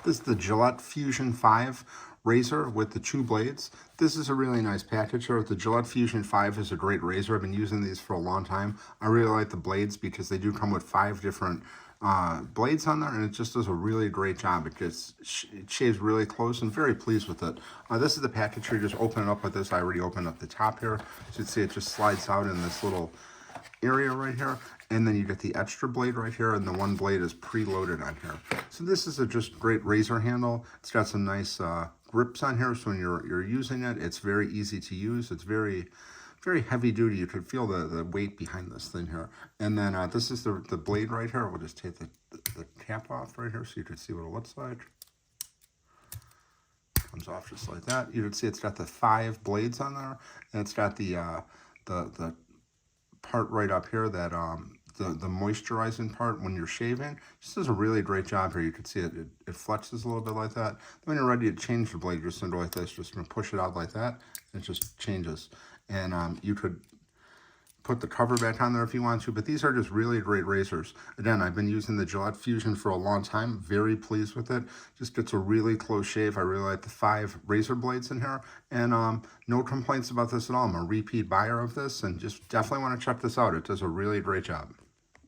This is the Gillette Fusion5 razor with the 2 blades. This is a really nice package here. The Gillette Fusion5 is a great razor. I've been using these for a long time. I really like the blades because they do come with 5 different blades on there, and it just does a really great job. It shaves really close. I'm very pleased with it. This is the package here. Just open it up with this. I already opened up the top here. So you can see it just slides out in this little area right here, and then you get the extra blade right here, and the one blade is preloaded on here. So this is a just great razor handle. It's got some nice grips on here, so when you're using it, it's very easy to use. It's very heavy duty. You could feel the weight behind this thing here. And then this is the blade right here. We'll just take the cap off right here so you can see what it looks like. Comes off just like that. You can see it's got the 5 blades on there, and it's got the part right up here that the moisturizing part when you're shaving. Just does a really great job here. You can see it flexes a little bit like that. Then when you're ready to change the blade, you're just going to go like this, just going to push it out like that, and it just changes. And you could put the cover back on there if you want to, but these are just really great razors. Again, I've been using the Gillette Fusion for a long time. Very pleased with it. Just gets a really close shave. I really like the 5 razor blades in here, and no complaints about this at all. I'm a repeat buyer of this, and just definitely want to check this out. It does a really great job.